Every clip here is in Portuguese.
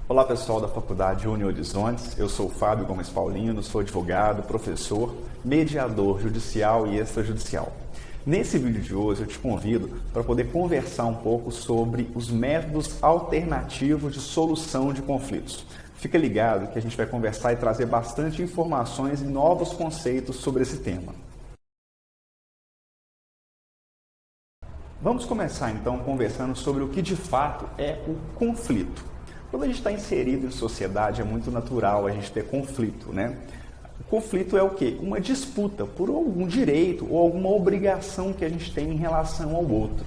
Olá pessoal da Faculdade UniHorizontes, eu sou Fábio Gomes Paulino, sou advogado, professor, mediador judicial e extrajudicial. Nesse vídeo de hoje eu te convido para poder conversar um pouco sobre os métodos alternativos de solução de conflitos. Fica ligado que a gente vai conversar e trazer bastante informações e novos conceitos sobre esse tema. Vamos começar então conversando sobre o que de fato é o conflito. Quando a gente está inserido em sociedade, é muito natural a gente ter conflito, né? O conflito é o quê? Uma disputa por algum direito ou alguma obrigação que a gente tem em relação ao outro.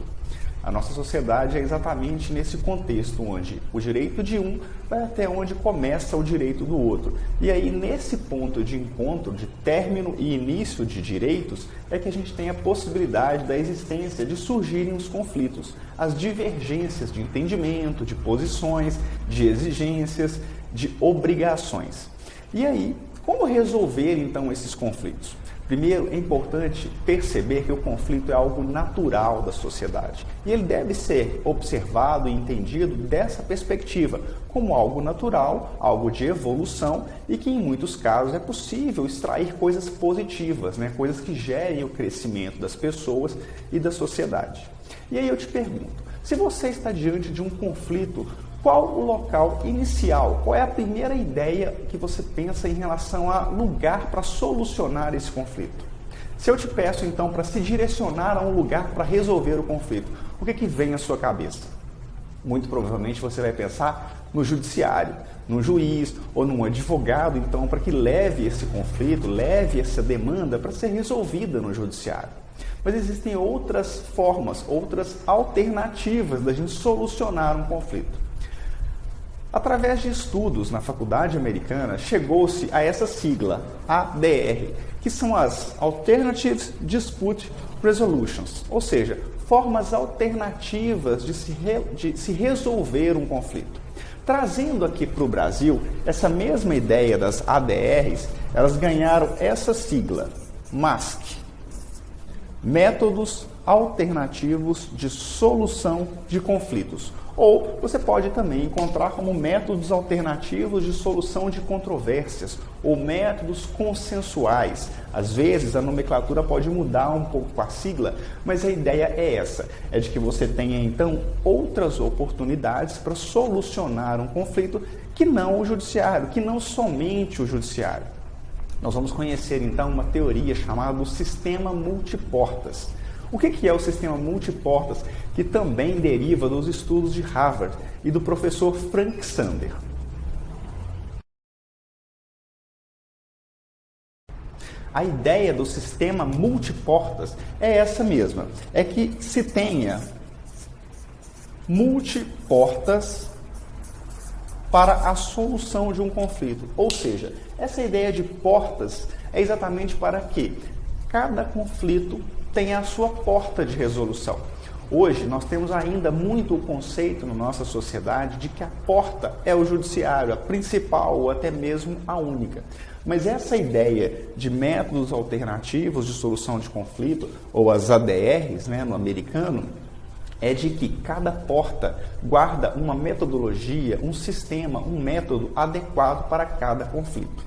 A nossa sociedade é exatamente nesse contexto, onde o direito de um vai até onde começa o direito do outro. E aí, nesse ponto de encontro, de término e início de direitos, é que a gente tem a possibilidade da existência de surgirem os conflitos, as divergências de entendimento, de posições, de exigências, de obrigações. E aí, como resolver então esses conflitos? Primeiro, é importante perceber que o conflito é algo natural da sociedade e ele deve ser observado e entendido dessa perspectiva, como algo natural, algo de evolução e que em muitos casos é possível extrair coisas positivas, coisas que gerem o crescimento das pessoas e da sociedade. E aí eu te pergunto, se você está diante de um conflito, qual o local inicial? Qual é a primeira ideia que você pensa em relação a lugar para solucionar esse conflito? Se eu te peço então para se direcionar a um lugar para resolver o conflito, o que vem à sua cabeça? Muito provavelmente você vai pensar no judiciário, num juiz ou num advogado, então, para que leve esse conflito, leve essa demanda para ser resolvida no judiciário. Mas existem outras formas, outras alternativas da gente solucionar um conflito. Através de estudos na faculdade americana, chegou-se a essa sigla, ADR, que são as Alternative Dispute Resolutions, ou seja, formas alternativas de se resolver um conflito. Trazendo aqui para o Brasil, essa mesma ideia das ADRs, elas ganharam essa sigla, MASC, Métodos Alternativos de Solução de Conflitos. Ou você pode também encontrar como métodos alternativos de solução de controvérsias ou métodos consensuais. Às vezes a nomenclatura pode mudar um pouco com a sigla, mas a ideia é essa, é de que você tenha então outras oportunidades para solucionar um conflito que não o judiciário, que não somente o judiciário. Nós vamos conhecer então uma teoria chamada sistema multiportas. O que é o sistema multiportas, que também deriva dos estudos de Harvard e do professor Frank Sander? A ideia do sistema multiportas é essa mesma, é que se tenha multiportas para a solução de um conflito. Ou seja, essa ideia de portas é exatamente para que cada conflito tenha a sua porta de resolução. Hoje nós temos ainda muito o conceito na nossa sociedade de que a porta é o judiciário, a principal ou até mesmo a única. Mas essa ideia de métodos alternativos de solução de conflito, ou as ADRs, no americano, é de que cada porta guarda uma metodologia, um sistema, um método adequado para cada conflito.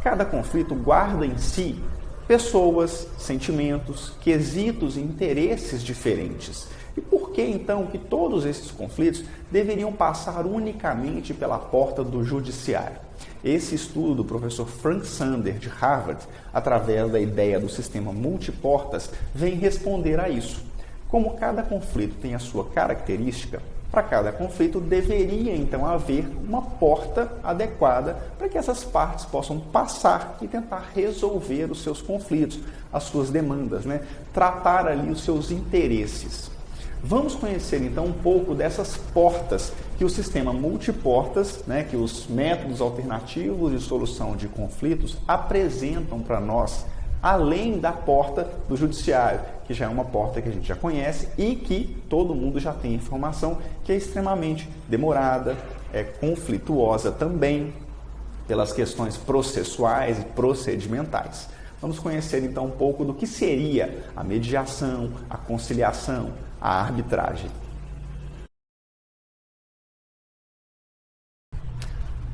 Cada conflito guarda em si pessoas, sentimentos, quesitos e interesses diferentes. E por que então que todos esses conflitos deveriam passar unicamente pela porta do judiciário? Esse estudo do professor Frank Sander, de Harvard, através da ideia do sistema multiportas, vem responder a isso. Como cada conflito tem a sua característica, para cada conflito deveria então haver uma porta adequada para que essas partes possam passar e tentar resolver os seus conflitos, as suas demandas, tratar ali os seus interesses. Vamos conhecer então um pouco dessas portas que o sistema multiportas, que os métodos alternativos de solução de conflitos apresentam para nós, além da porta do judiciário, que já é uma porta que a gente já conhece e que todo mundo já tem informação que é extremamente demorada, é conflituosa também pelas questões processuais e procedimentais. Vamos conhecer então um pouco do que seria a mediação, a conciliação, a arbitragem.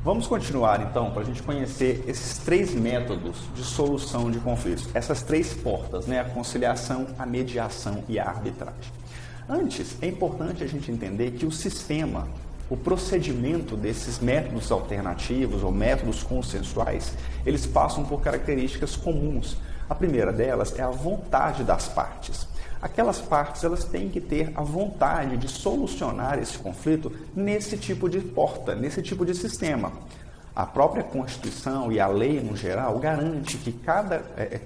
Vamos continuar então para a gente conhecer esses 3 métodos de solução de conflitos, essas 3 portas, né? A conciliação, a mediação e a arbitragem. Antes, é importante a gente entender que o sistema, o procedimento desses métodos alternativos ou métodos consensuais, eles passam por características comuns. A primeira delas é a vontade das partes. Aquelas partes, elas têm que ter a vontade de solucionar esse conflito nesse tipo de porta, nesse tipo de sistema. A própria Constituição e a lei, no geral, garante que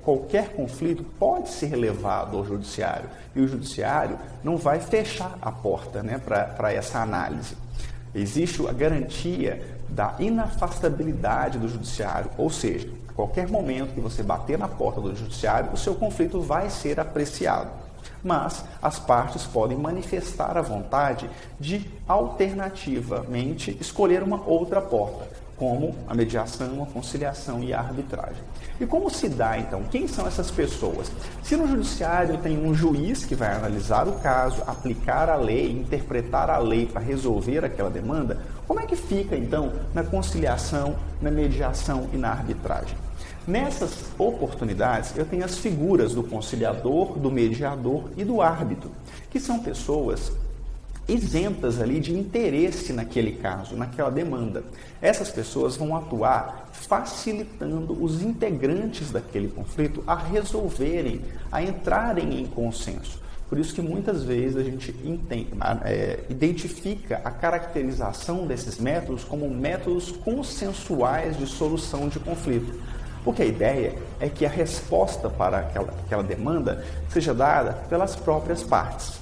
qualquer conflito pode ser levado ao Judiciário. E o Judiciário não vai fechar a porta, né, para essa análise. Existe a garantia da inafastabilidade do Judiciário, ou seja, a qualquer momento que você bater na porta do Judiciário, o seu conflito vai ser apreciado. Mas as partes podem manifestar a vontade de alternativamente escolher uma outra porta, como a mediação, a conciliação e a arbitragem. E como se dá, então? Quem são essas pessoas? Se no judiciário tem um juiz que vai analisar o caso, aplicar a lei, interpretar a lei para resolver aquela demanda, como é que fica, então, na conciliação, na mediação e na arbitragem? Nessas oportunidades, eu tenho as figuras do conciliador, do mediador e do árbitro, que são pessoas isentas ali de interesse naquele caso, naquela demanda. Essas pessoas vão atuar facilitando os integrantes daquele conflito a resolverem, a entrarem em consenso. Por isso que muitas vezes a gente identifica a caracterização desses métodos como métodos consensuais de solução de conflito. Porque a ideia é que a resposta para aquela demanda seja dada pelas próprias partes.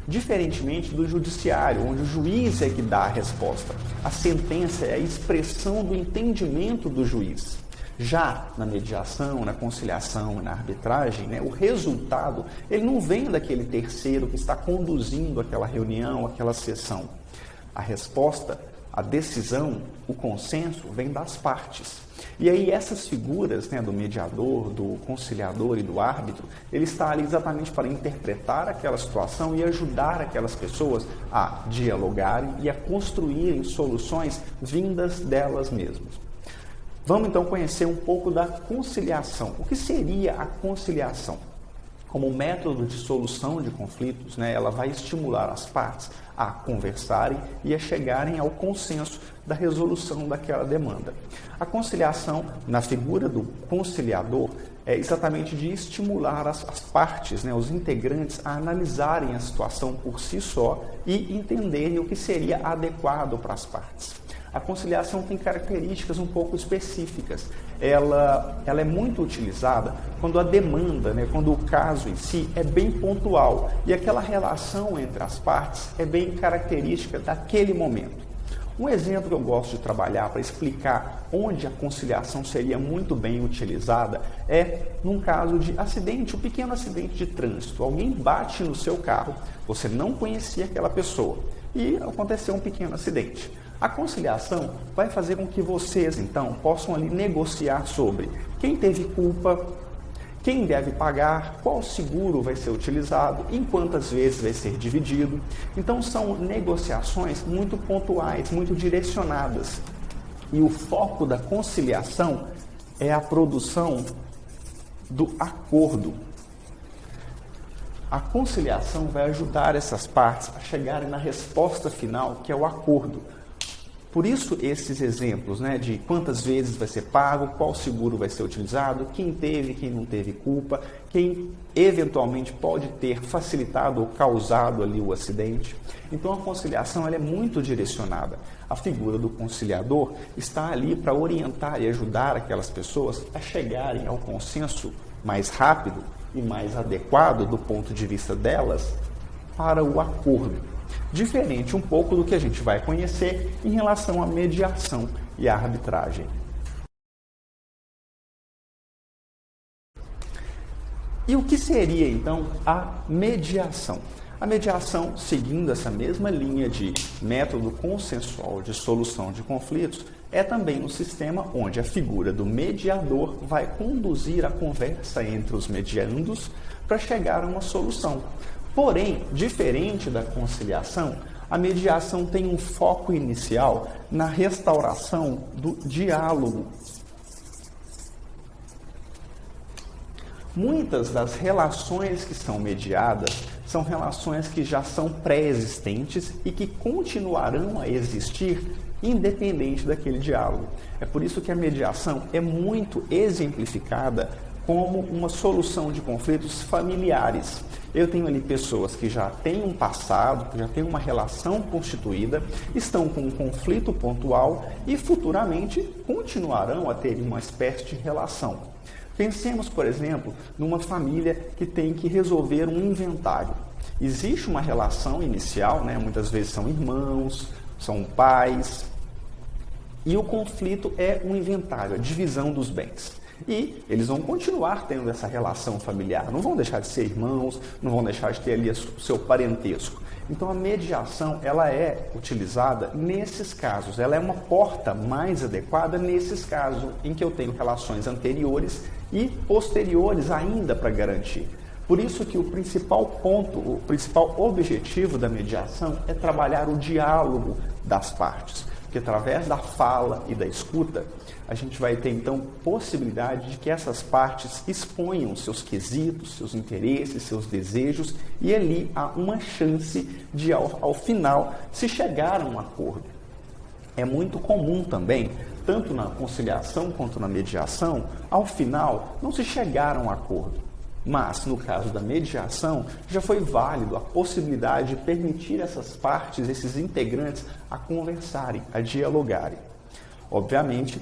Diferentemente do judiciário, onde o juiz é que dá a resposta. A sentença é a expressão do entendimento do juiz. Já na mediação, na conciliação e na arbitragem, né, o resultado ele não vem daquele terceiro que está conduzindo aquela reunião, aquela sessão. A resposta, a decisão, o consenso vem das partes. E aí essas figuras, né, do mediador, do conciliador e do árbitro, ele está ali exatamente para interpretar aquela situação e ajudar aquelas pessoas a dialogarem e a construírem soluções vindas delas mesmas. Vamos então conhecer um pouco da conciliação. O que seria a conciliação? Como método de solução de conflitos, né, ela vai estimular as partes a conversarem e a chegarem ao consenso da resolução daquela demanda. A conciliação, na figura do conciliador, é exatamente de estimular as partes, né, os integrantes, a analisarem a situação por si só e entenderem o que seria adequado para as partes. A conciliação tem características um pouco específicas. Ela é muito utilizada quando a demanda, né, quando o caso em si é bem pontual e aquela relação entre as partes é bem característica daquele momento. Um exemplo que eu gosto de trabalhar para explicar onde a conciliação seria muito bem utilizada é num caso de acidente, um pequeno acidente de trânsito. Alguém bate no seu carro, você não conhecia aquela pessoa e aconteceu um pequeno acidente. A conciliação vai fazer com que vocês, então, possam ali negociar sobre quem teve culpa, quem deve pagar, qual seguro vai ser utilizado, em quantas vezes vai ser dividido. Então, são negociações muito pontuais, muito direcionadas. E o foco da conciliação é a produção do acordo. A conciliação vai ajudar essas partes a chegarem na resposta final, que é o acordo. Por isso, esses exemplos, né, de quantas vezes vai ser pago, qual seguro vai ser utilizado, quem teve, quem não teve culpa, quem eventualmente pode ter facilitado ou causado ali o acidente. Então, a conciliação ela é muito direcionada. A figura do conciliador está ali para orientar e ajudar aquelas pessoas a chegarem ao consenso mais rápido e mais adequado do ponto de vista delas para o acordo. Diferente um pouco do que a gente vai conhecer em relação à mediação e à arbitragem. E o que seria, então, a mediação? A mediação, seguindo essa mesma linha de método consensual de solução de conflitos, é também um sistema onde a figura do mediador vai conduzir a conversa entre os mediandos para chegar a uma solução. Porém, diferente da conciliação, A mediação tem um foco inicial na restauração do diálogo. Muitas das relações que são mediadas são relações que já são pré-existentes e que continuarão a existir independente daquele diálogo. É por isso que a mediação é muito exemplificada como uma solução de conflitos familiares. Eu tenho ali pessoas que já têm um passado, que já têm uma relação constituída, estão com um conflito pontual e futuramente continuarão a ter uma espécie de relação. Pensemos, por exemplo, numa família que tem que resolver um inventário. Existe uma relação inicial, né? Muitas vezes são irmãos, são pais, e o conflito é um inventário, a divisão dos bens. E eles vão continuar tendo essa relação familiar, não vão deixar de ser irmãos, não vão deixar de ter ali o seu parentesco. Então a mediação, ela é utilizada nesses casos, ela é uma porta mais adequada nesses casos em que eu tenho relações anteriores e posteriores ainda para garantir. Por isso que o principal ponto, o principal objetivo da mediação é trabalhar o diálogo das partes. Porque através da fala e da escuta, a gente vai ter então possibilidade de que essas partes exponham seus quesitos, seus interesses, seus desejos, e ali há uma chance de ao final se chegar a um acordo. É muito comum também, tanto na conciliação quanto na mediação, ao final não se chegar a um acordo. Mas, no caso da mediação, já foi válido a possibilidade de permitir essas partes, esses integrantes, a conversarem, a dialogarem. Obviamente,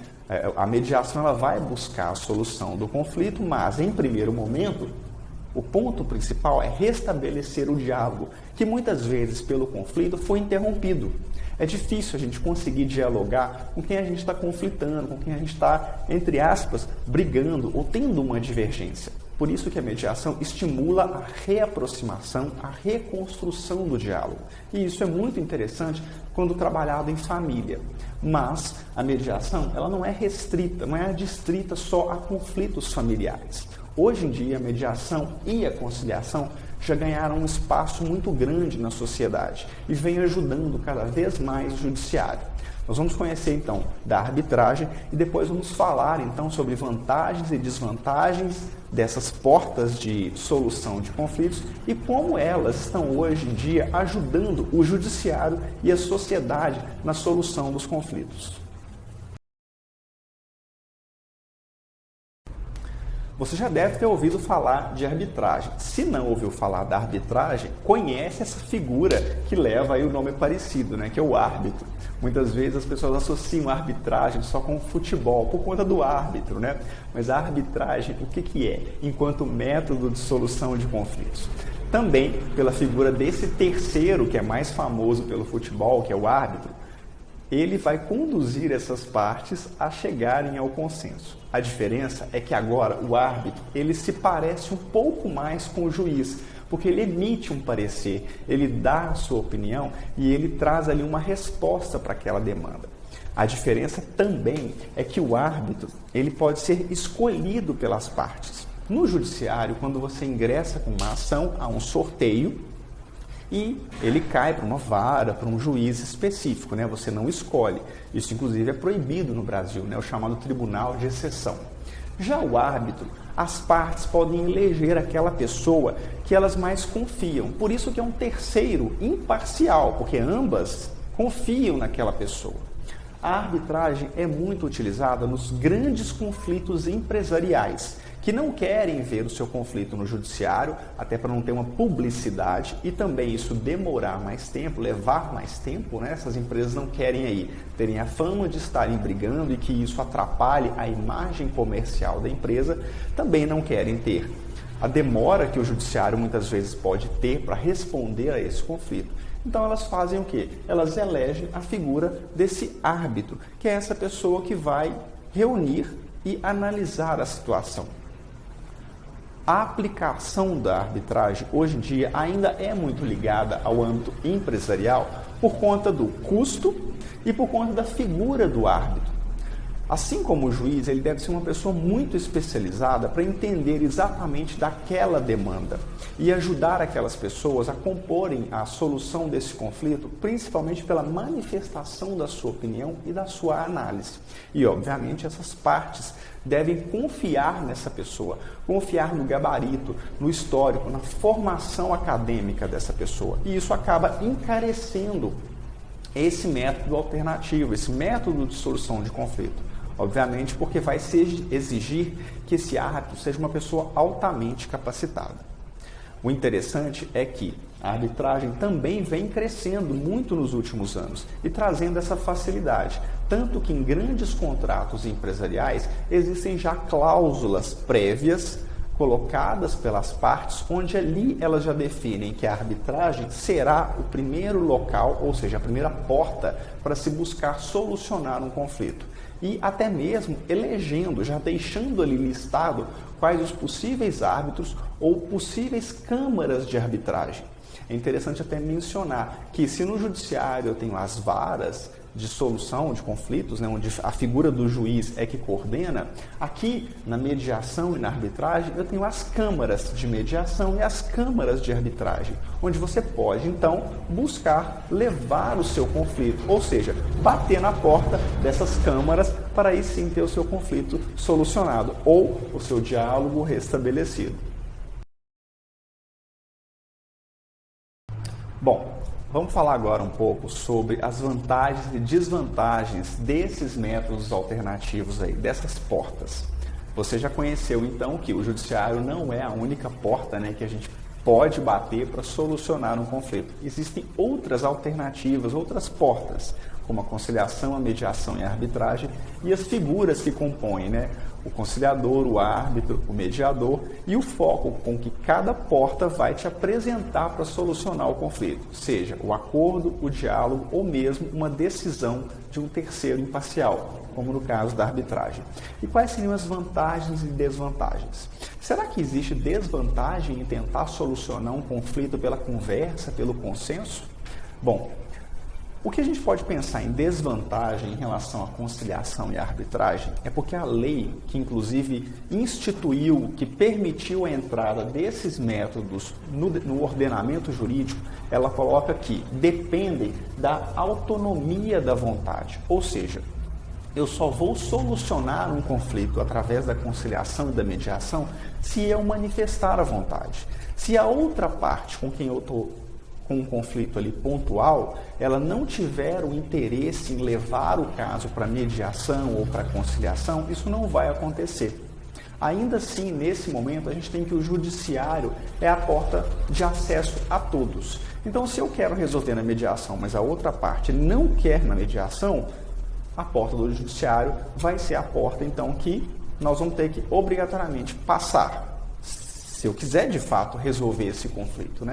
a mediação ela vai buscar a solução do conflito, mas, em primeiro momento, o ponto principal é restabelecer o diálogo, que muitas vezes, pelo conflito, foi interrompido. É difícil a gente conseguir dialogar com quem a gente está conflitando, com quem a gente está, entre aspas, brigando ou tendo uma divergência. Por isso que a mediação estimula a reaproximação, a reconstrução do diálogo. E isso é muito interessante quando trabalhado em família. Mas a mediação ela não é restrita, não é adstrita só a conflitos familiares. Hoje em dia, a mediação e a conciliação já ganharam um espaço muito grande na sociedade e vem ajudando cada vez mais o judiciário. Nós vamos conhecer então da arbitragem e depois vamos falar então sobre vantagens e desvantagens dessas portas de solução de conflitos e como elas estão hoje em dia ajudando o judiciário e a sociedade na solução dos conflitos. Você já deve ter ouvido falar de arbitragem. Se não ouviu falar da arbitragem, conhece essa figura que leva aí o nome parecido, né? Que é o árbitro. Muitas vezes as pessoas associam a arbitragem só com o futebol, por conta do árbitro, né? Mas a arbitragem, o que é? Enquanto método de solução de conflitos. Também pela figura desse terceiro, que é mais famoso pelo futebol, que é o árbitro, ele vai conduzir essas partes a chegarem ao consenso. A diferença é que agora o árbitro ele se parece um pouco mais com o juiz, porque ele emite um parecer, ele dá a sua opinião e ele traz ali uma resposta para aquela demanda. A diferença também é que o árbitro ele pode ser escolhido pelas partes. No judiciário, quando você ingressa com uma ação, há um sorteio, e ele cai para uma vara, para um juiz específico, né? Você não escolhe. Isso, inclusive, é proibido no Brasil, né? O chamado tribunal de exceção. Já o árbitro, as partes podem eleger aquela pessoa que elas mais confiam. Por isso que é um terceiro imparcial, porque ambas confiam naquela pessoa. A arbitragem é muito utilizada nos grandes conflitos empresariais, que não querem ver o seu conflito no judiciário, até para não ter uma publicidade e também isso demorar mais tempo, levar mais tempo, né? Essas empresas não querem aí terem a fama de estarem brigando e que isso atrapalhe a imagem comercial da empresa, também não querem ter a demora que o judiciário muitas vezes pode ter para responder a esse conflito. Então elas fazem o quê? Elas elegem a figura desse árbitro, que é essa pessoa que vai reunir e analisar a situação. A aplicação da arbitragem, hoje em dia, ainda é muito ligada ao âmbito empresarial por conta do custo e por conta da figura do árbitro. Assim como o juiz, ele deve ser uma pessoa muito especializada para entender exatamente daquela demanda e ajudar aquelas pessoas a comporem a solução desse conflito, principalmente pela manifestação da sua opinião e da sua análise. E, obviamente, essas partes devem confiar nessa pessoa, confiar no gabarito, no histórico, na formação acadêmica dessa pessoa. E isso acaba encarecendo esse método alternativo, esse método de solução de conflito. Obviamente, porque vai exigir que esse árbitro seja uma pessoa altamente capacitada. O interessante é que a arbitragem também vem crescendo muito nos últimos anos e trazendo essa facilidade. Tanto que em grandes contratos empresariais existem já cláusulas prévias colocadas pelas partes, onde ali elas já definem que a arbitragem será o primeiro local, ou seja, a primeira porta para se buscar solucionar um conflito. E até mesmo elegendo, já deixando ali listado quais os possíveis árbitros ou possíveis câmaras de arbitragem. É interessante até mencionar que se no judiciário eu tenho as varas de solução de conflitos, onde a figura do juiz é que coordena, aqui na mediação e na arbitragem eu tenho as câmaras de mediação e as câmaras de arbitragem, onde você pode então buscar levar o seu conflito, ou seja, bater na porta dessas câmaras para aí sim ter o seu conflito solucionado ou o seu diálogo restabelecido. Bom, vamos falar agora um pouco sobre as vantagens e desvantagens desses métodos alternativos aí, dessas portas. Você já conheceu então que o judiciário não é a única porta, que a gente pode bater para solucionar um conflito. Existem outras alternativas, outras portas, como a conciliação, a mediação e a arbitragem, e as figuras que compõem, o conciliador, o árbitro, o mediador, e o foco com que cada porta vai te apresentar para solucionar o conflito, seja o acordo, o diálogo ou mesmo uma decisão de um terceiro imparcial, como no caso da arbitragem. E quais seriam as vantagens e desvantagens? Será que existe desvantagem em tentar solucionar um conflito pela conversa, pelo consenso? Bom, o que a gente pode pensar em desvantagem em relação à conciliação e à arbitragem é porque a lei, que inclusive instituiu, que permitiu a entrada desses métodos no ordenamento jurídico, ela coloca que dependem da autonomia da vontade. Ou seja, eu só vou solucionar um conflito através da conciliação e da mediação se eu manifestar a vontade. Se a outra parte com quem eu estou com um conflito ali pontual, ela não tiver o interesse em levar o caso para mediação ou para conciliação, isso não vai acontecer. Ainda assim, nesse momento, a gente tem que o judiciário é a porta de acesso a todos. Então, se eu quero resolver na mediação, mas a outra parte não quer na mediação, a porta do judiciário vai ser a porta, então, que nós vamos ter que obrigatoriamente passar, se eu quiser de fato resolver esse conflito,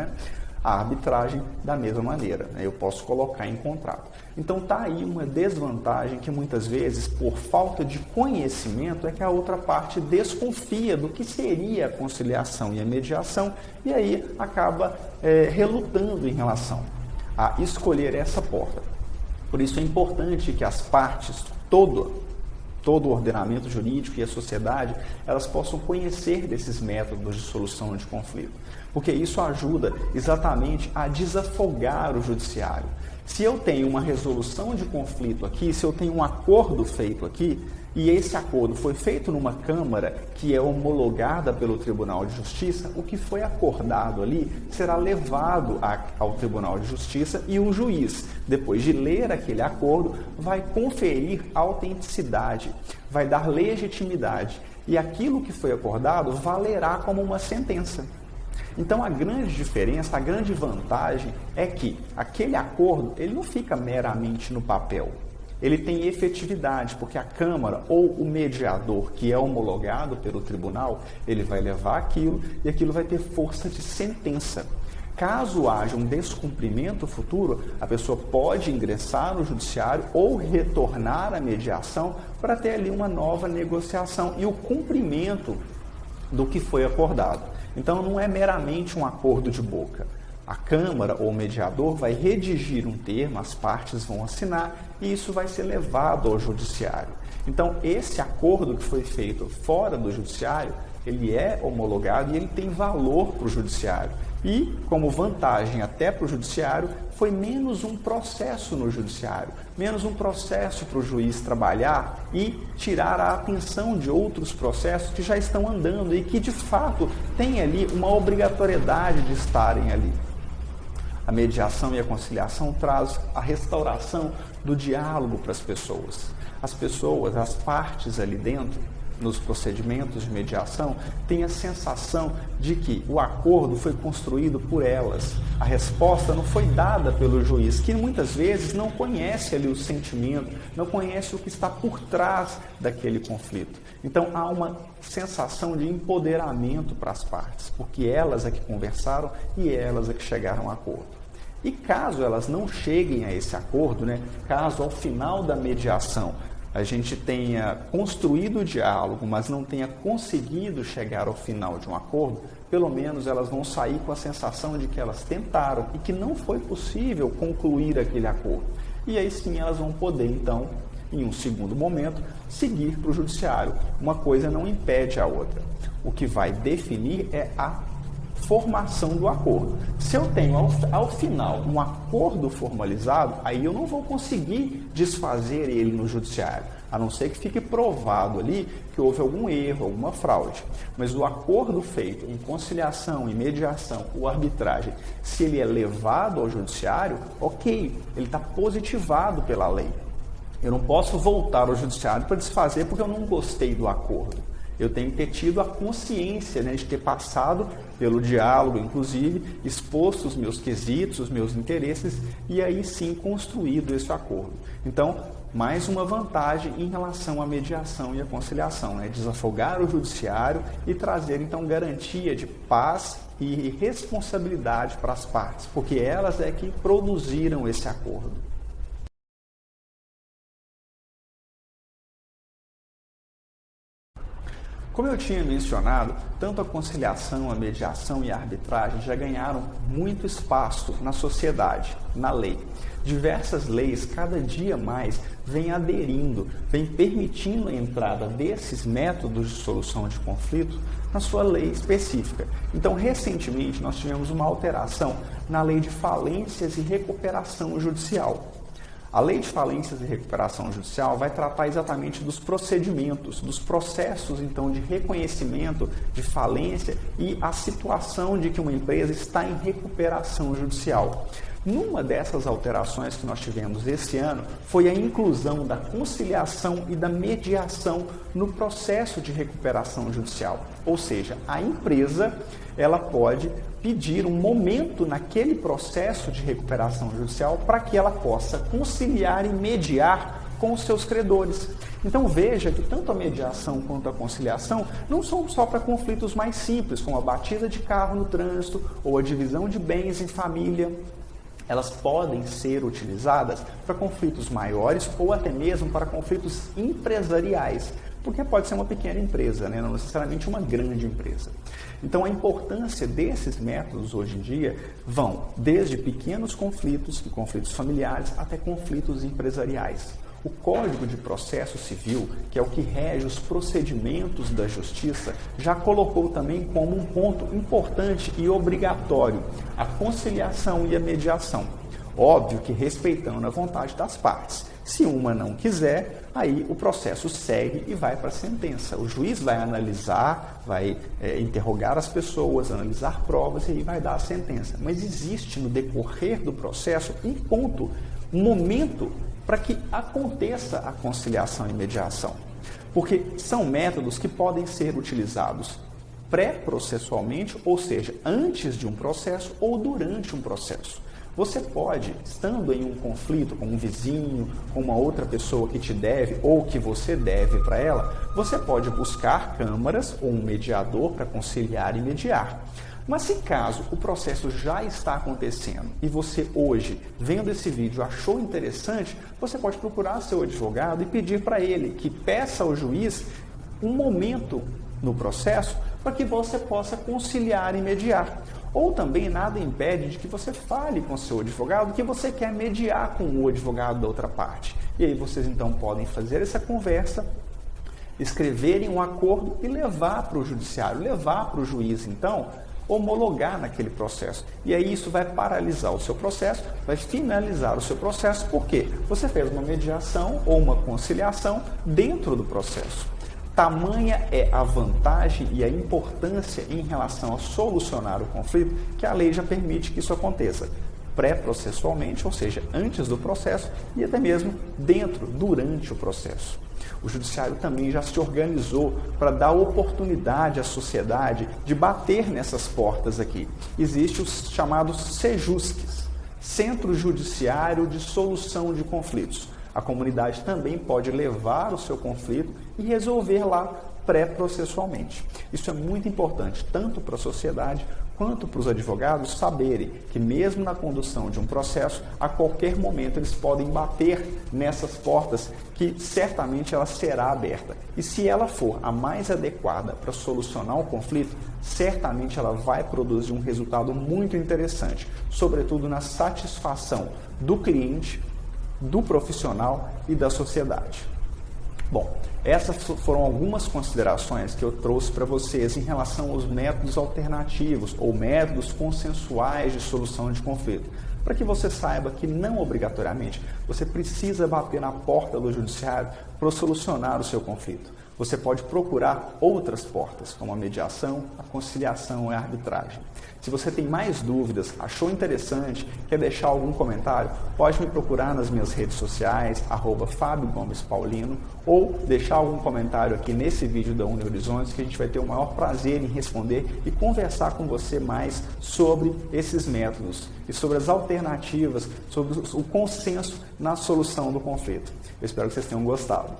A arbitragem da mesma maneira, eu posso colocar em contrato. Então está aí uma desvantagem que muitas vezes, por falta de conhecimento, é que a outra parte desconfia do que seria a conciliação e a mediação e aí acaba relutando em relação a escolher essa porta. Por isso é importante que as partes, todo o ordenamento jurídico e a sociedade, elas possam conhecer desses métodos de solução de conflito, porque isso ajuda exatamente a desafogar o judiciário. Se eu tenho uma resolução de conflito aqui, se eu tenho um acordo feito aqui, e esse acordo foi feito numa Câmara que é homologada pelo Tribunal de Justiça, o que foi acordado ali será levado ao Tribunal de Justiça e o juiz, depois de ler aquele acordo, vai conferir autenticidade, vai dar legitimidade e aquilo que foi acordado valerá como uma sentença. Então a grande diferença, a grande vantagem é que aquele acordo ele não fica meramente no papel. Ele tem efetividade, porque a Câmara ou o mediador que é homologado pelo tribunal, ele vai levar aquilo e aquilo vai ter força de sentença. Caso haja um descumprimento futuro, a pessoa pode ingressar no judiciário ou retornar à mediação para ter ali uma nova negociação e o cumprimento do que foi acordado. Então não é meramente um acordo de boca. A Câmara ou o mediador vai redigir um termo, as partes vão assinar e isso vai ser levado ao judiciário. Então, esse acordo que foi feito fora do judiciário, ele é homologado e ele tem valor para o judiciário. E, como vantagem até para o judiciário, foi menos um processo no judiciário, menos um processo para o juiz trabalhar e tirar a atenção de outros processos que já estão andando e que, de fato, têm ali uma obrigatoriedade de estarem ali. A mediação e a conciliação traz a restauração do diálogo para as pessoas. As pessoas, as partes ali dentro, nos procedimentos de mediação, têm a sensação de que o acordo foi construído por elas. A resposta não foi dada pelo juiz, que muitas vezes não conhece ali o sentimento, não conhece o que está por trás daquele conflito. Então há uma sensação de empoderamento para as partes, porque elas é que conversaram e elas é que chegaram a acordo. E caso elas não cheguem a esse acordo, caso ao final da mediação a gente tenha construído o diálogo, mas não tenha conseguido chegar ao final de um acordo, pelo menos elas vão sair com a sensação de que elas tentaram e que não foi possível concluir aquele acordo. E aí sim elas vão poder, então, em um segundo momento, seguir para o judiciário. Uma coisa não impede a outra. O que vai definir é a formação do acordo. Se eu tenho ao final um acordo formalizado, aí eu não vou conseguir desfazer ele no judiciário, a não ser que fique provado ali que houve algum erro, alguma fraude. Mas o acordo feito em conciliação, em mediação ou arbitragem, se ele é levado ao judiciário, ok, ele está positivado pela lei. Eu não posso voltar ao judiciário para desfazer porque eu não gostei do acordo. Eu tenho que ter tido a consciência de ter passado pelo diálogo, inclusive, exposto os meus quesitos, os meus interesses, e aí sim construído esse acordo. Então, mais uma vantagem em relação à mediação e à conciliação, desafogar o judiciário e trazer, então, garantia de paz e responsabilidade para as partes, porque elas é que produziram esse acordo. Como eu tinha mencionado, tanto a conciliação, a mediação e a arbitragem já ganharam muito espaço na sociedade, na lei. Diversas leis, cada dia mais, vêm aderindo, vêm permitindo a entrada desses métodos de solução de conflito na sua lei específica. Então, recentemente, nós tivemos uma alteração na Lei de Falências e Recuperação Judicial. A Lei de Falências e Recuperação Judicial vai tratar exatamente dos procedimentos, dos processos, então, de reconhecimento de falência e a situação de que uma empresa está em recuperação judicial. Numa dessas alterações que nós tivemos esse ano foi a inclusão da conciliação e da mediação no processo de recuperação judicial. Ou seja, a empresa ela pode pedir um momento naquele processo de recuperação judicial para que ela possa conciliar e mediar com os seus credores. Então veja que tanto a mediação quanto a conciliação não são só para conflitos mais simples, como a batida de carro no trânsito ou a divisão de bens em família. Elas podem ser utilizadas para conflitos maiores ou até mesmo para conflitos empresariais, porque pode ser uma pequena empresa, não necessariamente uma grande empresa. Então a importância desses métodos hoje em dia vão desde pequenos conflitos e conflitos familiares até conflitos empresariais. O Código de Processo Civil, que é o que rege os procedimentos da Justiça, já colocou também como um ponto importante e obrigatório a conciliação e a mediação. Óbvio que respeitando a vontade das partes. Se uma não quiser, aí o processo segue e vai para a sentença. O juiz vai analisar, vai interrogar as pessoas, analisar provas e aí vai dar a sentença. Mas existe no decorrer do processo um ponto, um momento para que aconteça a conciliação e mediação. Porque são métodos que podem ser utilizados pré-processualmente, ou seja, antes de um processo ou durante um processo. Você pode, estando em um conflito com um vizinho, com uma outra pessoa que te deve ou que você deve para ela, você pode buscar câmaras ou um mediador para conciliar e mediar. Mas se caso o processo já está acontecendo e você hoje, vendo esse vídeo, achou interessante, você pode procurar seu advogado e pedir para ele que peça ao juiz um momento no processo para que você possa conciliar e mediar. Ou também nada impede de que você fale com seu advogado que você quer mediar com o advogado da outra parte. E aí vocês então podem fazer essa conversa, escreverem um acordo e levar para o judiciário, levar para o juiz então, homologar naquele processo. E aí isso vai paralisar o seu processo, vai finalizar o seu processo, porque você fez uma mediação ou uma conciliação dentro do processo. Tamanha é a vantagem e a importância em relação a solucionar o conflito que a lei já permite que isso aconteça pré-processualmente, ou seja, antes do processo e até mesmo durante o processo. O judiciário também já se organizou para dar oportunidade à sociedade de bater nessas portas aqui. Existe os chamados CEJUSCs, Centro Judiciário de Solução de Conflitos. A comunidade também pode levar o seu conflito e resolver lá pré-processualmente. Isso é muito importante, tanto para a sociedade quanto para os advogados saberem que mesmo na condução de um processo, a qualquer momento eles podem bater nessas portas que certamente ela será aberta. E se ela for a mais adequada para solucionar o conflito, certamente ela vai produzir um resultado muito interessante, sobretudo na satisfação do cliente, do profissional e da sociedade. Bom, essas foram algumas considerações que eu trouxe para vocês em relação aos métodos alternativos ou métodos consensuais de solução de conflito, para que você saiba que não obrigatoriamente você precisa bater na porta do judiciário para solucionar o seu conflito. Você pode procurar outras portas, como a mediação, a conciliação e a arbitragem. Se você tem mais dúvidas, achou interessante, quer deixar algum comentário, pode me procurar nas minhas redes sociais, @Fábio Gomes Paulino, ou deixar algum comentário aqui nesse vídeo da Uni Horizontes, que a gente vai ter o maior prazer em responder e conversar com você mais sobre esses métodos e sobre as alternativas, sobre o consenso na solução do conflito. Eu espero que vocês tenham gostado.